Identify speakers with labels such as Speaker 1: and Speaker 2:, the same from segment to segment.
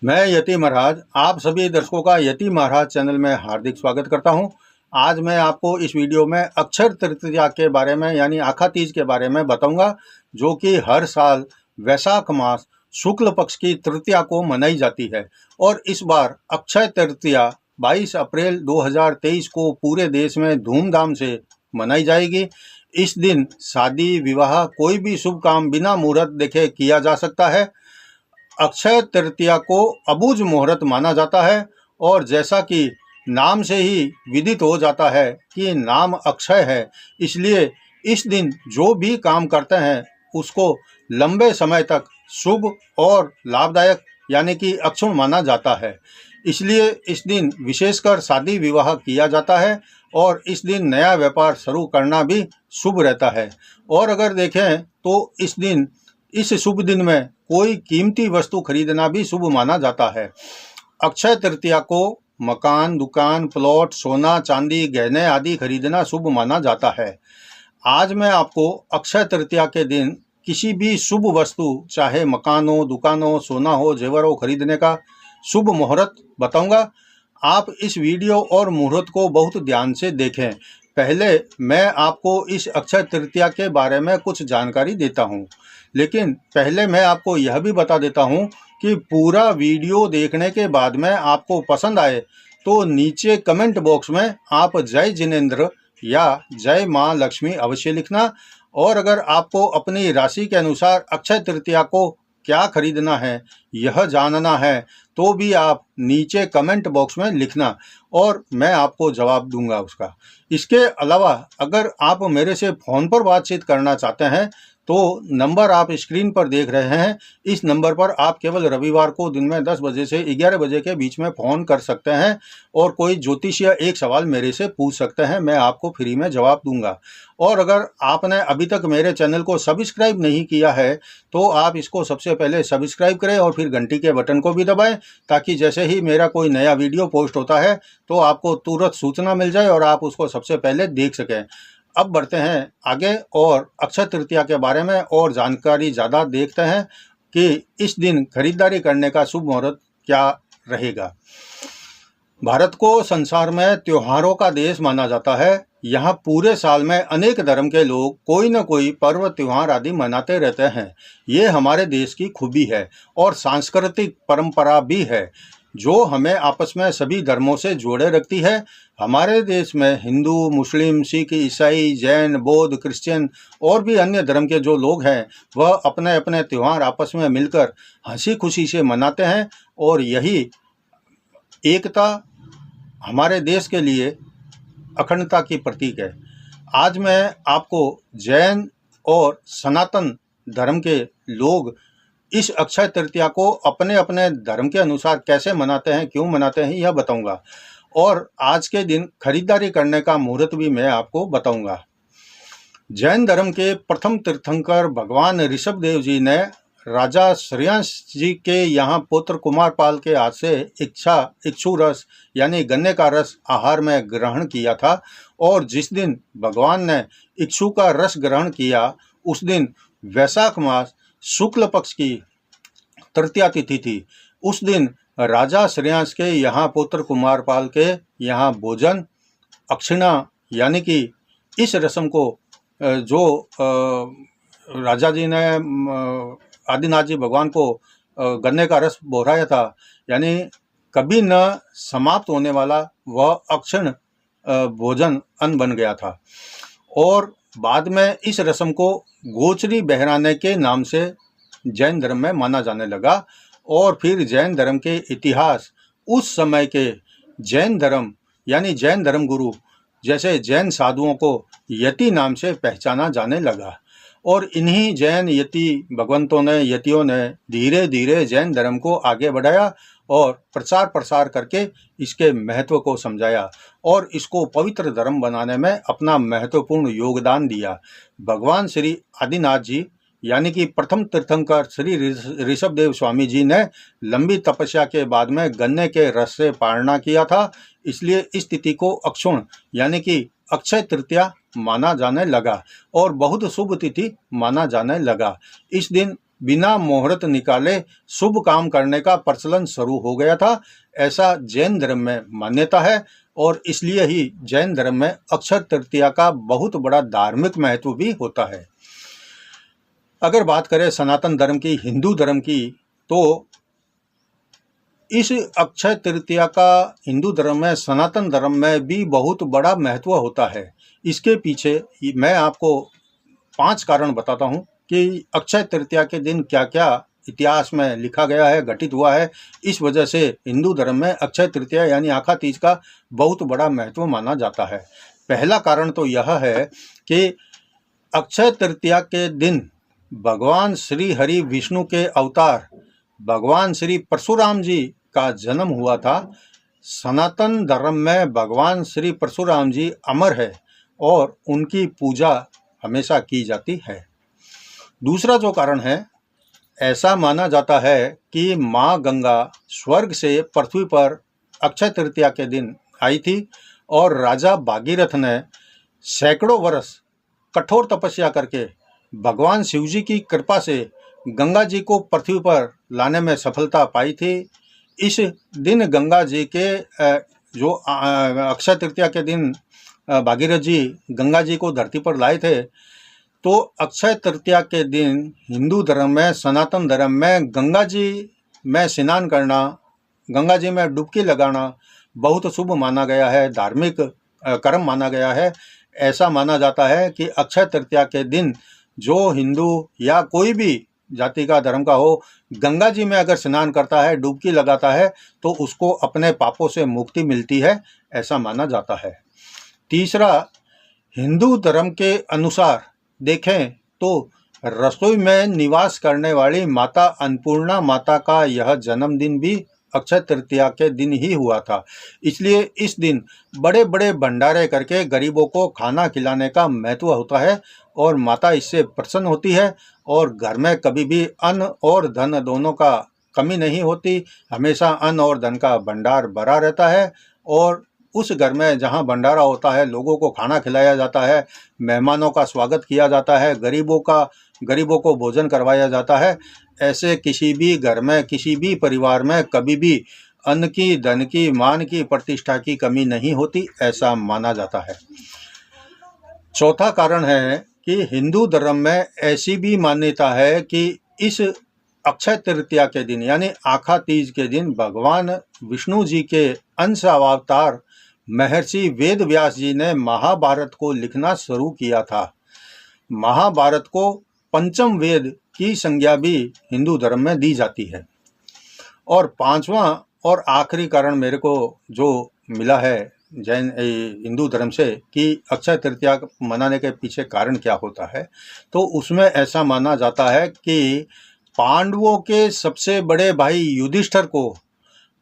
Speaker 1: मैं यति महाराज आप सभी दर्शकों का यति महाराज चैनल में हार्दिक स्वागत करता हूं। आज मैं आपको इस वीडियो में अक्षय तृतीया के बारे में यानी आखा तीज के बारे में बताऊंगा, जो कि हर साल वैशाख मास शुक्ल पक्ष की तृतीया को मनाई जाती है। और इस बार अक्षय तृतीया 22 अप्रैल 2023 को पूरे देश में धूमधाम से मनाई जाएगी। इस दिन शादी विवाह कोई भी शुभ काम बिना मुहूर्त देखे किया जा सकता है। अक्षय तृतीया को अबूझ मुहूर्त माना जाता है और जैसा कि नाम से ही विदित हो जाता है कि नाम अक्षय है, इसलिए इस दिन जो भी काम करते हैं उसको लंबे समय तक शुभ और लाभदायक यानी कि अक्षुण माना जाता है। इसलिए इस दिन विशेषकर शादी विवाह किया जाता है और इस दिन नया व्यापार शुरू करना भी शुभ रहता है। और अगर देखें तो इस शुभ दिन में कोई कीमती वस्तु खरीदना भी शुभ माना जाता है। अक्षय तृतीया को मकान, दुकान, प्लॉट, सोना, चांदी, गहने आदि खरीदना शुभ माना जाता है। आज मैं आपको अक्षय तृतीया के दिन किसी भी शुभ वस्तु, चाहे मकान हो, दुकान हो, सोना हो, जेवर हो, खरीदने का शुभ मुहूर्त बताऊंगा। आप इस वीडियो और मुहूर्त को बहुत ध्यान से देखें। पहले मैं आपको इस अक्षय तृतीया के बारे में कुछ जानकारी देता हूं, लेकिन पहले मैं आपको यह भी बता देता हूं कि पूरा वीडियो देखने के बाद में आपको पसंद आए तो नीचे कमेंट बॉक्स में आप जय जिनेंद्र या जय मां लक्ष्मी अवश्य लिखना। और अगर आपको अपनी राशि के अनुसार अक्षय तृतीया को क्या खरीदना है यह जानना है तो भी आप नीचे कमेंट बॉक्स में लिखना और मैं आपको जवाब दूंगा उसका। इसके अलावा अगर आप मेरे से फ़ोन पर बातचीत करना चाहते हैं तो नंबर आप स्क्रीन पर देख रहे हैं। इस नंबर पर आप केवल रविवार को दिन में 10 बजे से 11 बजे के बीच में फ़ोन कर सकते हैं और कोई ज्योतिष या एक सवाल मेरे से पूछ सकते हैं, मैं आपको फ्री में जवाब दूंगा। और अगर आपने अभी तक मेरे चैनल को सब्सक्राइब नहीं किया है तो आप इसको सबसे पहले सब्सक्राइब करें और फिर घंटी के बटन को भी दबाएं, ताकि जैसे ही मेरा कोई नया वीडियो पोस्ट होता है तो आपको तुरंत सूचना मिल जाए और आप उसको सबसे पहले देख सकें। अब बढ़ते हैं आगे और अक्षय तृतीया के बारे में और जानकारी ज़्यादा देखते हैं कि इस दिन खरीदारी करने का शुभ मुहूर्त क्या रहेगा। भारत को संसार में त्योहारों का देश माना जाता है। यहाँ पूरे साल में अनेक धर्म के लोग कोई न कोई पर्व त्योहार आदि मनाते रहते हैं। ये हमारे देश की खूबी है और सांस्कृतिक परंपरा भी है जो हमें आपस में सभी धर्मों से जोड़े रखती है। हमारे देश में हिंदू, मुस्लिम, सिख, ईसाई, जैन, बौद्ध, क्रिश्चियन और भी अन्य धर्म के जो लोग हैं वह अपने अपने त्यौहार आपस में मिलकर हंसी खुशी से मनाते हैं और यही एकता हमारे देश के लिए अखंडता की प्रतीक है। आज मैं आपको जैन और सनातन धर्म के लोग इस अक्षय तृतीया को अपने अपने धर्म के अनुसार कैसे मनाते हैं, क्यों मनाते हैं, यह बताऊंगा। और आज के दिन खरीदारी करने का मुहूर्त भी मैं आपको बताऊंगा। जैन धर्म के प्रथम तीर्थंकर भगवान ऋषभ देव जी ने राजा श्रेयांश जी के यहाँ पुत्र कुमारपाल के हाथ से इक्षु रस यानी गन्ने का रस आहार में ग्रहण किया था। और जिस दिन भगवान ने इक्षु का रस ग्रहण किया उस दिन वैशाख मास शुक्ल पक्ष की तृतीया तिथि थी। उस दिन राजा श्रेयांश के यहाँ पुत्र कुमारपाल के यहाँ भोजन अक्षिणा यानी कि इस रस्म को जो राजा जी ने आदिनाथ जी भगवान को गन्ने का रस बोराया था, यानी कभी न समाप्त होने वाला वह अक्षण भोजन अन्न बन गया था। और बाद में इस रस्म को गोचरी बहराने के नाम से जैन धर्म में माना जाने लगा। और फिर जैन धर्म के इतिहास उस समय के जैन धर्म यानी जैन धर्म गुरु जैसे जैन साधुओं को यति नाम से पहचाना जाने लगा। और इन्हीं जैन यतियों ने धीरे धीरे जैन धर्म को आगे बढ़ाया और प्रचार प्रसार करके इसके महत्व को समझाया और इसको पवित्र धर्म बनाने में अपना महत्वपूर्ण योगदान दिया। भगवान श्री आदिनाथ जी यानी कि प्रथम तीर्थंकर श्री ऋषभ देव स्वामी जी ने लंबी तपस्या के बाद में गन्ने के रस से पारणा किया था, इसलिए इस तिथि को अक्षुण यानी कि अक्षय तृतीया माना जाने लगा और बहुत शुभ तिथि माना जाने लगा। इस दिन बिना मुहूर्त निकाले शुभ काम करने का प्रचलन शुरू हो गया था। ऐसा जैन धर्म में मान्यता है और इसलिए ही जैन धर्म में अक्षय तृतीया का बहुत बड़ा धार्मिक महत्व भी होता है। अगर बात करें सनातन धर्म की, हिंदू धर्म की, तो इस अक्षय तृतीया का हिंदू धर्म में, सनातन धर्म में भी बहुत बड़ा महत्व होता है। इसके पीछे मैं आपको 5 कारण बताता हूँ कि अक्षय तृतीया के दिन क्या क्या इतिहास में लिखा गया है, घटित हुआ है। इस वजह से हिंदू धर्म में अक्षय तृतीया यानी आखा तीज का बहुत बड़ा महत्व माना जाता है। पहला कारण तो यह है कि अक्षय तृतीया के दिन भगवान श्री हरि विष्णु के अवतार भगवान श्री परशुराम जी का जन्म हुआ था। सनातन धर्म में भगवान श्री परशुराम जी अमर है और उनकी पूजा हमेशा की जाती है। दूसरा जो कारण है, ऐसा माना जाता है कि माँ गंगा स्वर्ग से पृथ्वी पर अक्षय तृतीया के दिन आई थी और राजा भागीरथ ने सैकड़ों वर्ष कठोर तपस्या करके भगवान शिव जी की कृपा से गंगा जी को पृथ्वी पर लाने में सफलता पाई थी। इस दिन गंगा जी के जो अक्षय तृतीया के दिन भागीरथ जी गंगा जी को धरती पर लाए थे, तो अक्षय तृतीया के दिन हिंदू धर्म में, सनातन धर्म में गंगा जी में स्नान करना, गंगा जी में डुबकी लगाना बहुत शुभ माना गया है, धार्मिक कर्म माना गया है। ऐसा माना जाता है कि अक्षय तृतीया के दिन जो हिंदू या कोई भी जाति का, धर्म का हो, गंगा जी में अगर स्नान करता है, डुबकी लगाता है, तो उसको अपने पापों से मुक्ति मिलती है, ऐसा माना जाता है। तीसरा, हिंदू धर्म के अनुसार देखें तो रसोई में निवास करने वाली माता अन्नपूर्णा माता का यह जन्मदिन भी अक्षय तृतीया के दिन ही हुआ था। इसलिए इस दिन बड़े बड़े भंडारे करके गरीबों को खाना खिलाने का महत्व होता है और माता इससे प्रसन्न होती है और घर में कभी भी अन्न और धन दोनों का कमी नहीं होती। हमेशा अन्न और धन का भंडार भरा रहता है और उस घर में जहाँ भंडारा होता है, लोगों को खाना खिलाया जाता है, मेहमानों का स्वागत किया जाता है, गरीबों को भोजन करवाया जाता है। ऐसे किसी भी घर में, किसी भी परिवार में कभी भी अन्न की, धन की, मान की, प्रतिष्ठा की कमी नहीं होती, ऐसा माना जाता है। चौथा कारण है कि हिंदू धर्म में ऐसी भी मान्यता है कि इस अक्षय तृतीया के दिन यानी आखा तीज के दिन भगवान विष्णु जी के अंश अवतार महर्षि वेद व्यास जी ने महाभारत को लिखना शुरू किया था। महाभारत को पंचम वेद की संज्ञा भी हिंदू धर्म में दी जाती है। और पांचवा और आखिरी कारण मेरे को जो मिला है जैन हिंदू धर्म से कि अक्षय तृतीया मनाने के पीछे कारण क्या होता है, तो उसमें ऐसा माना जाता है कि पांडवों के सबसे बड़े भाई युधिष्ठिर को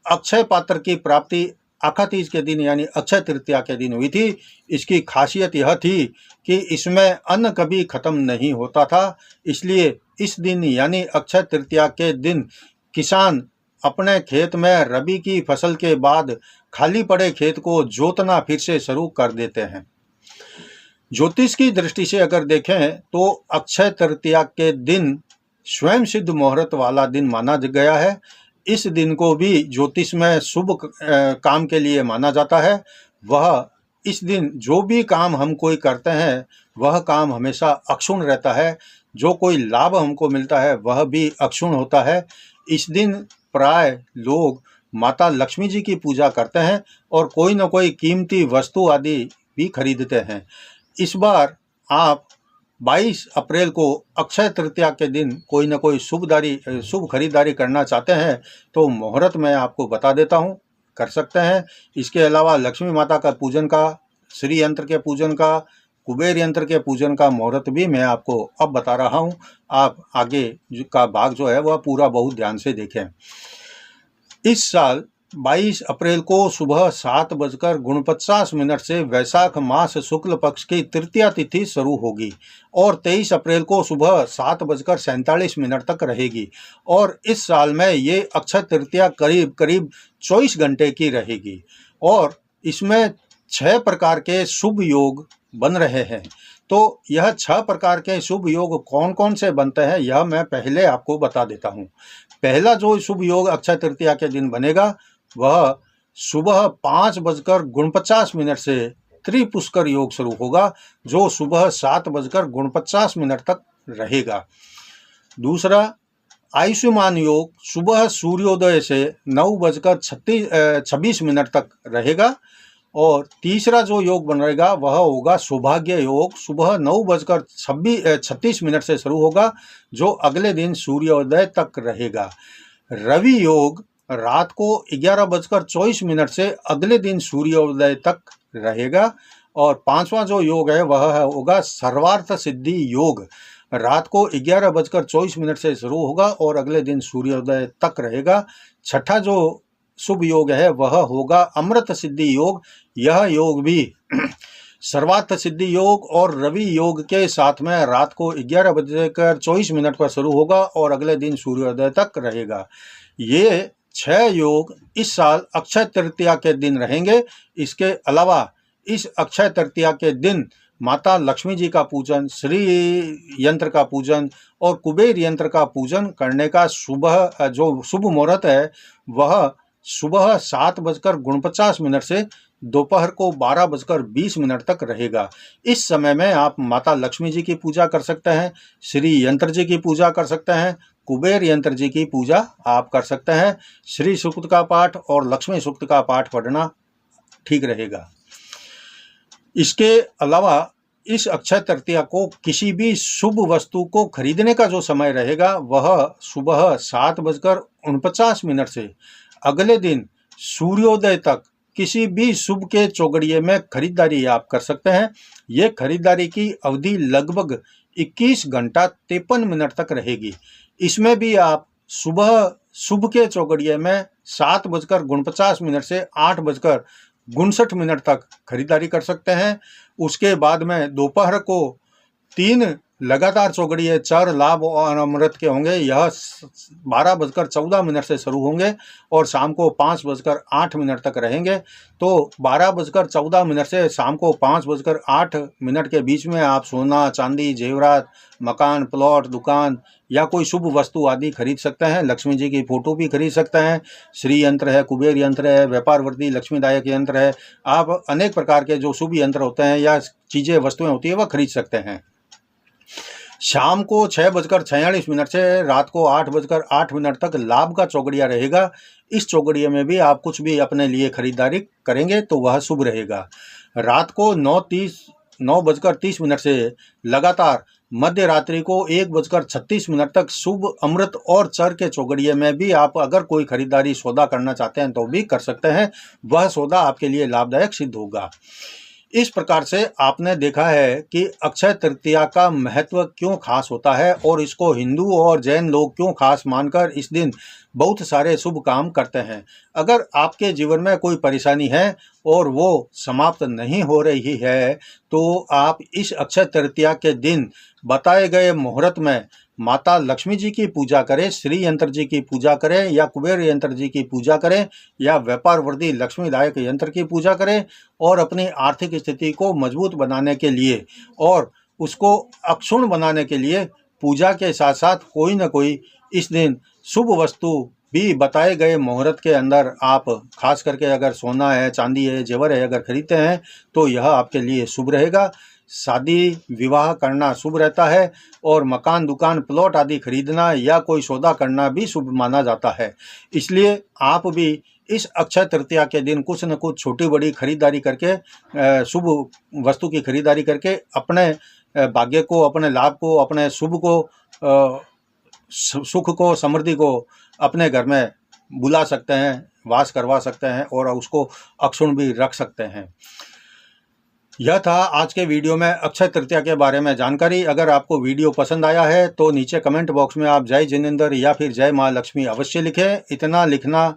Speaker 1: अक्षय पात्र की प्राप्ति आखा तीज के दिन यानी अक्षय तृतीया के दिन हुई थी। इसकी खासियत यह थी कि इसमें अन्न कभी खत्म नहीं होता था। इसलिए इस दिन यानी अक्षय तृतीया के दिन किसान अपने खेत में रबी की फसल के बाद खाली पड़े खेत को जोतना फिर से शुरू कर देते हैं। ज्योतिष की दृष्टि से अगर देखें तो अक्षय तृतीया के दिन स्वयं सिद्ध मुहूर्त वाला दिन माना गया है। इस दिन को भी ज्योतिष में शुभ काम के लिए माना जाता है। वह इस दिन जो भी काम हम कोई करते हैं वह काम हमेशा अक्षुण्ण रहता है। जो कोई लाभ हमको मिलता है वह भी अक्षुण्ण होता है। इस दिन प्राय लोग माता लक्ष्मी जी की पूजा करते हैं और कोई न कोई कीमती वस्तु आदि भी खरीदते हैं। इस बार आप 22 अप्रैल को अक्षय तृतीया के दिन कोई न कोई शुभ खरीदारी करना चाहते हैं तो मुहूर्त मैं आपको बता देता हूं, कर सकते हैं। इसके अलावा लक्ष्मी माता का पूजन का, श्री यंत्र के पूजन का, कुबेर यंत्र के पूजन का मुहूर्त भी मैं आपको अब बता रहा हूं। आप आगे का भाग जो है वह पूरा बहुत ध्यान से देखें। इस साल 22 अप्रैल को सुबह 7:49 से वैशाख मास शुक्ल पक्ष की तृतीया तिथि शुरू होगी और 23 अप्रैल को सुबह 7:47 तक रहेगी। और इस साल में ये अक्षय तृतीया करीब 24 घंटे की रहेगी और इसमें 6 प्रकार के शुभ योग बन रहे हैं। तो यह 6 प्रकार के शुभ योग कौन कौन से बनते हैं यह मैं पहले आपको बता देता हूँ। पहला जो शुभ योग अक्षय तृतीया के दिन बनेगा वह सुबह 5:49 से त्रिपुष्कर योग शुरू होगा, जो सुबह 7:49 तक रहेगा। दूसरा आयुष्मान योग सुबह सूर्योदय से 9:26 तक रहेगा। और तीसरा जो योग बनेगा वह होगा सौभाग्य योग, सुबह 9:36 से शुरू होगा, जो अगले दिन सूर्योदय तक रहेगा। रवि योग रात को 11:24 से अगले दिन सूर्योदय तक रहेगा। और पांचवा जो योग है वह होगा सर्वार्थ सिद्धि योग, रात को 11:24 से शुरू होगा और अगले दिन सूर्योदय तक रहेगा। छठा जो शुभ योग है वह होगा अमृत सिद्धि योग। यह योग भी सर्वार्थ सिद्धि योग और रवि योग के साथ में रात को 11:24 पर शुरू होगा और अगले दिन सूर्योदय तक रहेगा। ये 6 योग इस साल अक्षय तृतीया के दिन रहेंगे। इसके अलावा इस अक्षय तृतीया के दिन माता लक्ष्मी जी का पूजन, श्री यंत्र का पूजन और कुबेर यंत्र का पूजन करने का जो शुभ मुहूर्त है वह सुबह 7:49 से दोपहर को 12:20 तक रहेगा। इस समय में आप माता लक्ष्मी जी की पूजा कर सकते हैं, श्री यंत्र जी की पूजा कर सकते हैं, कुबेर यंत्र जी की पूजा आप कर सकते हैं। श्री सूक्त का पाठ और लक्ष्मी सूक्त का पाठ पढ़ना ठीक रहेगा। इसके अलावा इस अक्षय तृतीया को किसी भी शुभ वस्तु को खरीदने का जो समय रहेगा वह सुबह 7:49 से अगले दिन सूर्योदय तक किसी भी शुभ के चौगड़िए में खरीदारी आप कर सकते हैं। ये खरीदारी की अवधि लगभग 21 घंटा 53 मिनट तक रहेगी। इसमें भी आप सुबह शुभ के चौगड़िए में 7:49 से 8:59 तक खरीदारी कर सकते हैं। उसके बाद में दोपहर को 3 लगातार चौगड़िए चर लाभ और अमृत के होंगे। यह 12:14 से शुरू होंगे और शाम को 5:08 तक रहेंगे। तो 12:14 से शाम को 5:08 के बीच में आप सोना, चांदी, जेवरात, मकान, प्लॉट, दुकान या कोई शुभ वस्तु आदि खरीद सकते हैं। लक्ष्मी जी की फोटो भी खरीद सकते हैं। श्री यंत्र है, कुबेर यंत्र है, व्यापार वृद्धि लक्ष्मीदायक यंत्र है। आप अनेक प्रकार के जो शुभ यंत्र होते हैं या चीज़ें वस्तुएं होती है वह खरीद सकते हैं। शाम को 6:46 से रात को 8:08 तक लाभ का चौगड़िया रहेगा। इस चौगड़िया में भी आप कुछ भी अपने लिए खरीदारी करेंगे तो वह शुभ रहेगा। रात को 9:30 से लगातार मध्य रात्रि को 1:36 तक शुभ अमृत और चर के चौगड़िए में भी आप अगर कोई खरीदारी सौदा करना चाहते हैं तो भी कर सकते हैं। वह सौदा आपके लिए लाभदायक सिद्ध होगा। इस प्रकार से आपने देखा है कि अक्षय तृतीया का महत्व क्यों खास होता है और इसको हिंदू और जैन लोग क्यों खास मानकर इस दिन बहुत सारे शुभ काम करते हैं। अगर आपके जीवन में कोई परेशानी है और वो समाप्त नहीं हो रही है तो आप इस अक्षय तृतीया के दिन बताए गए मुहूर्त में माता लक्ष्मी जी की पूजा करें, श्री यंत्र जी की पूजा करें या कुबेर यंत्र जी की पूजा करें या व्यापार वृद्धि लक्ष्मीदायक यंत्र की पूजा करें और अपनी आर्थिक स्थिति को मजबूत बनाने के लिए और उसको अक्षुण्ण बनाने के लिए पूजा के साथ साथ कोई न कोई इस दिन शुभ वस्तु भी बताए गए मुहूर्त के अंदर आप खास करके अगर सोना है, चांदी है, जेवर है अगर खरीदते हैं तो यह आपके लिए शुभ रहेगा। शादी विवाह करना शुभ रहता है और मकान, दुकान, प्लॉट आदि खरीदना या कोई सौदा करना भी शुभ माना जाता है। इसलिए आप भी इस अक्षय तृतीया के दिन कुछ न कुछ छोटी बड़ी खरीदारी करके शुभ वस्तु की खरीदारी करके अपने भाग्य को, अपने लाभ को, अपने शुभ को, सुख को, समृद्धि को अपने घर में बुला सकते हैं, वास करवा सकते हैं और उसको अक्षुण्ण भी रख सकते हैं। यह था आज के वीडियो में अक्षय तृतीया के बारे में जानकारी। अगर आपको वीडियो पसंद आया है तो नीचे कमेंट बॉक्स में आप जय जिनेंद्र या फिर जय माँ लक्ष्मी अवश्य लिखें। इतना लिखना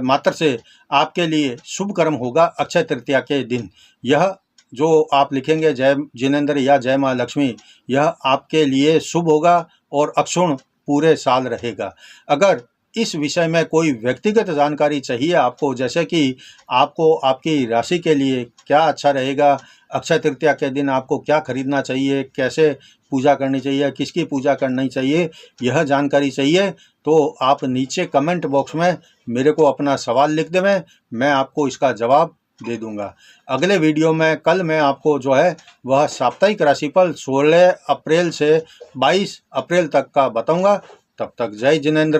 Speaker 1: मात्र से आपके लिए शुभ कर्म होगा अक्षय तृतीया के दिन। यह जो आप लिखेंगे जय जिनेंद्र या जय माँ लक्ष्मी, यह आपके लिए शुभ होगा और अक्षुण्ण पूरे साल रहेगा। अगर इस विषय में कोई व्यक्तिगत जानकारी चाहिए आपको, जैसे कि आपको आपकी राशि के लिए क्या अच्छा रहेगा, अक्षय तृतीया के दिन आपको क्या खरीदना चाहिए, कैसे पूजा करनी चाहिए, किसकी पूजा करनी चाहिए, यह जानकारी चाहिए तो आप नीचे कमेंट बॉक्स में मेरे को अपना सवाल लिख देवें, मैं आपको इसका जवाब दे दूंगा। अगले वीडियो में कल मैं आपको जो है वह साप्ताहिक राशिफल 16 अप्रैल से 22 अप्रैल तक का बताऊंगा। तब तक जय जिनेंद्र।